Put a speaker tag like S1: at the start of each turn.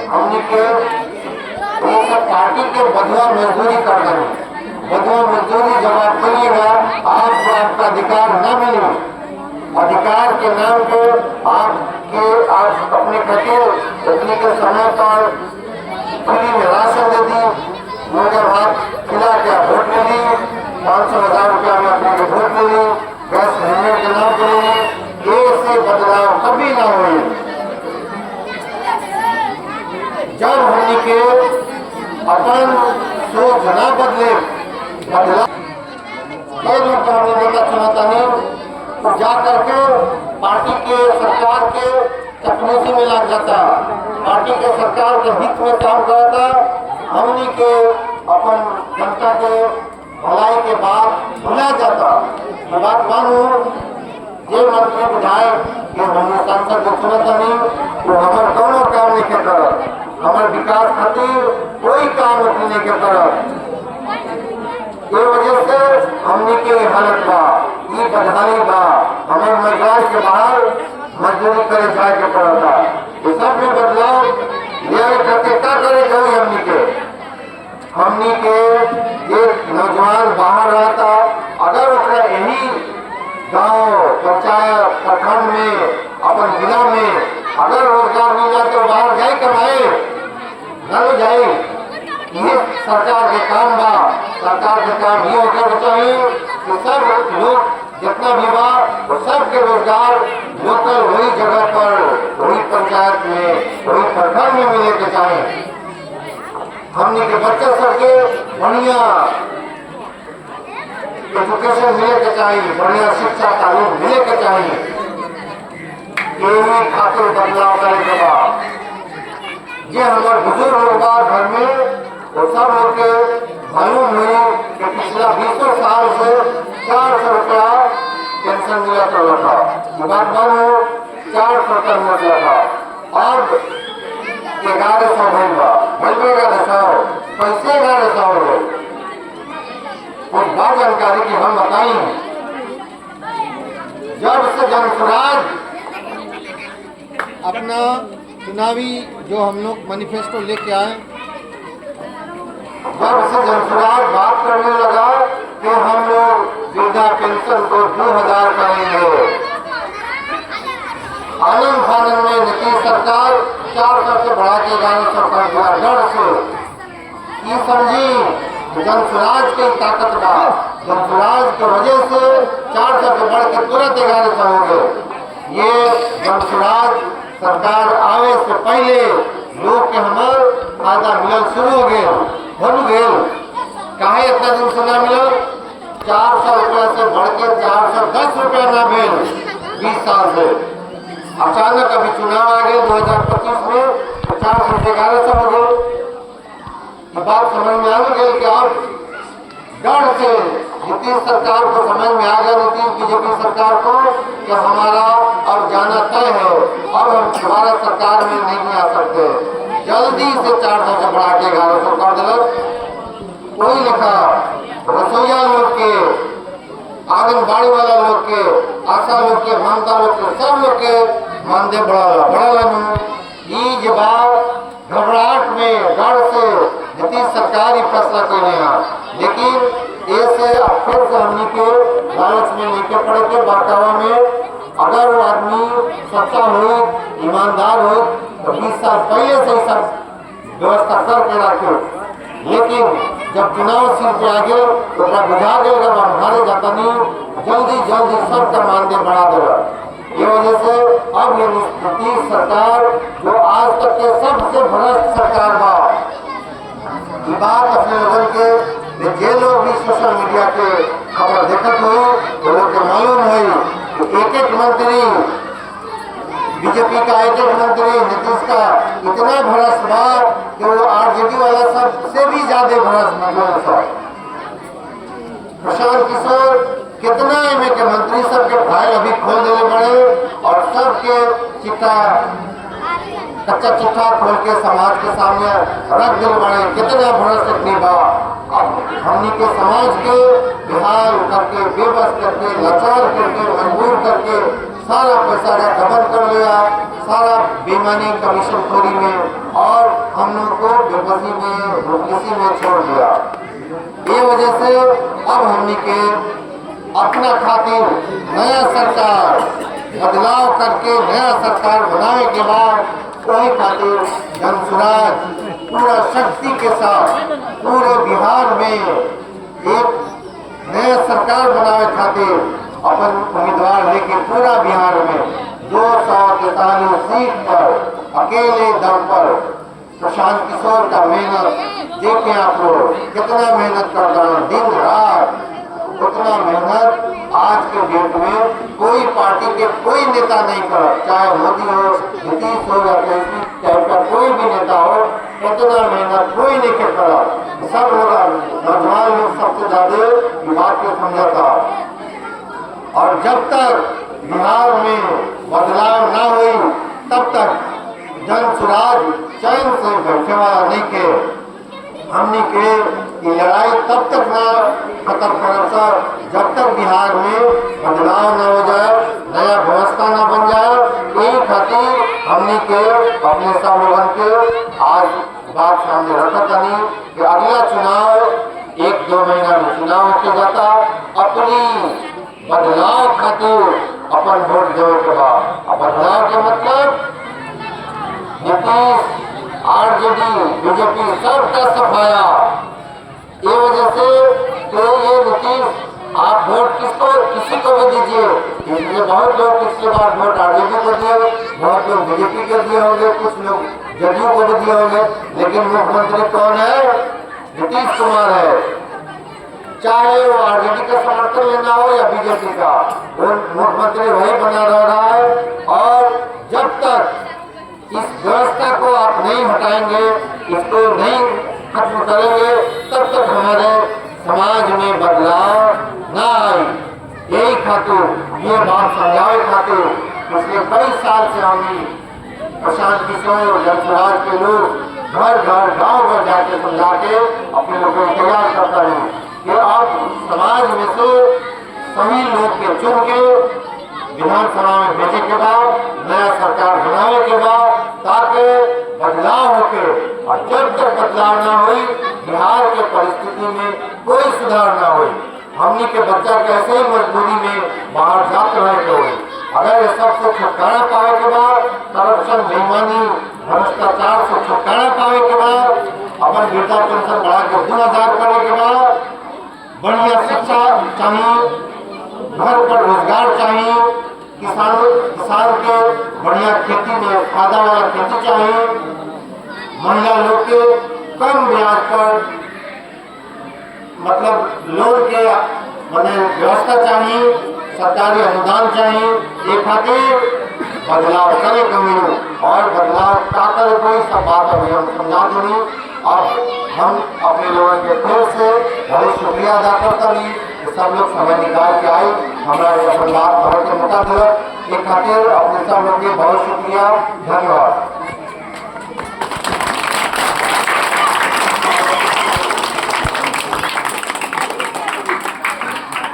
S1: हमने के ये सब पार्टी के बदला मजदूरी कर रहे हैं। बदला मजदूरी जब आप करिएगा आपको आपका अधिकार न मिले। अधिकार के नाम पे आप अपने खाते रखने के समय पर फ्री में राशन दे दी, मगर आप खिला के वोट ले ली, 500,000 रुपया में अपने वोट ले ली, गैस सिलेंडर के नाम पर ले, ये से बदलाव कभी ना हुए। जब हमने के अपन सोच न बदले बदला हमने देखा चुनाता नहीं तो जा करके पार्टी के सरकार के चपनूसी में लग जाता, पार्टी के सरकार के हित में काम करता। हमने के अपन जनता के भलाई के बाद भुला जाता। बात मानू ये मंत्री विधायक के हमने सांसद को चुनाता नहीं तो हमारे दोनों काम नहीं कर रहा, हमारे विकास खातिर कोई काम नहीं कर रहा। ये वजह से हमने के हालत बा ये बदहाली बा, हमें मैदान के बाहर मजदूरी करे जाए के पड़ता। ये सब में बदलाव ले करके क्या करे जाए। हमने के एक नौजवान बाहर रहता, अगर उसने यही गांव पंचायत प्रखंड में अपन जिला में अगर रोजगार मिल जाए तो बाहर जाए कमाए न जाए। ये सरकार के काम बा, सरकार के काम ये होकर चाहिए कि सब लोग जितना भी बा वो सबके रोजगार लोकल वही जगह पर वही पंचायत में वही प्रखंड में मिले के चाहिए। हमने के बच्चे सबके बढ़िया एजुकेशन मिले के चाहिए, बढ़िया शिक्षा तालीम मिले के चाहिए। यही खातिर बदलाव करे के बाद ये हमारे बुजुर्ग लोग घर में वो सब लोग के मालूम हुई कि पिछला 20 साल से 400 रुपया पेंशन मिला कर था। ये बात मानो 400 रुपया मिला था, अब 1100 मिलवा 1100 पैसे 1100 हो। कुछ बात जानकारी की हम बताएं, जब से जनसुराज
S2: अपना चुनावी जो हम लोग मैनिफेस्टो लेके आए,
S1: जब से जनसुराज बात करने लगा कि हम लोग वृद्धा पेंशन को 2000 करेंगे, आनंद फानंद में नीतीश सरकार 400 से बढ़ा के 1100 कर दिया। डर से ये समझी जनसुराज की ताकत का, जनसुराज की वजह से 400 से बढ़ के तुरंत 1100 हो गए। ये जनसुराज सरकार आवे से पहले लोग के हमार फायदा मिलल शुरू हो गए, बन गए। काहे इतना दिन से ना मिलल? 400 रुपया से बढ़ के 410 रुपया ना मिल 20 साल से। अचानक अभी चुनाव आ गए 2025 में 400 से 1100 हो गए। बात समझ में आ गई कि अब डर से नीतीश सरकार को समझ में आ गया, नीतीश बीजेपी सरकार को कि हमारा अब जाना तय है, अब हम दोबारा सरकार में नहीं आ सकते। जल्दी से 400 से बढ़ा के 1100 कर दिल। कोई लिखा रसोईया लोग के, आंगनबाड़ी वाला लोग के, आशा लोग के, ममता लोग के, सब लोग के मानदेय बढ़ा ये जवाब घबराहट में डर से नीतीश सरकार ही फैसला कर रहे, लेकिन ऐसे फिर से हमने के लालच में लेके पड़े के बाकावा में अगर वो आदमी सच्चा हो, ईमानदार हो तो 20 साल पहले से सब व्यवस्था करके रखे। लेकिन जब चुनाव सिर पे आ गए तो बुझा गए हारे जाता नहीं, जल्दी जल्दी सबका मानदेय बढ़ा देगा। ये वजह से अब ये नीतीश सरकार जो आज तक के सबसे भ्रष्ट सरकार बा, ये बात अपने लोगों के जे लोग भी सोशल मीडिया के खबर देखत हुई तो लोग के मालूम हुई कि एक मंत्री बीजेपी का, एक मंत्री नीतीश का इतना भ्रष्ट बा कि वो आरजेडी वाला सबसे भी ज्यादा भ्रष्ट है। प्रशांत किशोर कितना एमए के मंत्री सबके फाइल अभी खोल देने पड़े और सबके चिट्ठा कच्चा चिट्ठा खोल के समाज के सामने रख दिल बड़े। कितना भ्रष्ट इतनी बा, अब हमनी के समाज के बेहाल करके, बेबस करके, लाचार करके, मजबूर करके सारा पैसा का गबन कर लिया, सारा बेईमानी कमीशनखोरी में और हम लोग को बेबसी में मुफलिसी में छोड़ दिया। ये वजह से अब हमने के अपना खातिर नया सरकार बदलाव करके नया सरकार बनाने के बाद वही खातिर जनसुराज पूरा शक्ति के साथ पूरे बिहार में एक नया सरकार बनाने खातिर अपन उम्मीदवार लेके पूरा बिहार में 243 सीट पर अकेले दम पर प्रशांत किशोर का मेहनत देखें आप लोग कितना मेहनत कर रहे हैं दिन रात। उतना मेहनत आज के डेट में कोई पार्टी के कोई नेता नहीं कर, चाहे मोदी हो, नीतीश हो या टाइप का कोई भी नेता हो, इतना मेहनत कोई नहीं कर रहा। सब लोग नौजवान लोग सबसे ज्यादा ये बात को समझा था। और जब तक बिहार में बदलाव ना हुई तब तक जनसुराज चैन से बैठे वाला नहीं के हमने के ये लड़ाई तब तक ना खत्म कर सर जब तक बिहार में बदलाव न हो जाए, नया व्यवस्था न बन जाए। यही खातिर हमने के अपने सब लोगों के आज बात सामने रखा था नहीं कि अगला चुनाव 1-2 महीना में चुनाव हो जाता, अपनी बदलाव खातिर अपन वोट देने के बाद बदलाव के मतलब नीतीश आरजेडी बीजेपी सबका सफाया। ये वजह से तो ये नीतीश आप वोट किसी को भी दीजिए, इसलिए बहुत लोग पिछले बार वोट आरजेडी को दिए, बहुत लोग बीजेपी को दिए होंगे, कुछ लोग जदयू को भी दिए होंगे, लेकिन मुख्यमंत्री कौन है? नीतीश कुमार है। चाहे वो आरजेडी का समर्थन लेना हो या बीजेपी का, वो मुख्यमंत्री वही बना रहा है। और जब तक इस व्यवस्था को आप नहीं हटाएंगे, इसको नहीं खत्म करेंगे, तब तक हमारे समाज में बदलाव ना आए। यही खातिर ये बात समझावे खातिर पिछले कई साल से हम प्रशांत किशोर जनसुराज के लोग घर घर गांव घर जाके समझा के अपने लोगों को तैयार करता है कि आप समाज में से सभी लोग के चुन के विधानसभा में भेजे के बाद नया सरकार बनाने के बाद ताकि बदलाव होके, और जब तक बदलाव ना हुई बिहार के परिस्थिति में कोई सुधार ना हुई। हमनी के बच्चा कैसे ही मजबूरी में बाहर जाते रहे हुए। अगर ये सबसे छुटकारा पावे के बाद, करप्शन बेईमानी भ्रष्टाचार से छुटकारा पावे के बाद, अपन वृद्धा पेंशन बढ़ा के 2000 करने के बाद, बढ़िया शिक्षा चाहिए, घर पर रोजगार चाहिए, किसान के बढ़िया खेती में फायदा वाला खेती चाहिए, महिला लोग के कम ब्याज पर मतलब लोन के व्यवस्था चाहिए, सरकारी अनुदान चाहिए। ये खातिर बदलाव करे कमी और बदलाव का करे कोई सब बात अभी हम समझा देंगे। अब हम अपने लोगों के फिर से बहुत शुक्रिया अदा करता नहीं, सब लोग समय निकाल के आए हमारे बात के मुताबिक। ये खातिर अपने सब लोग के बहुत शुक्रिया, धन्यवाद।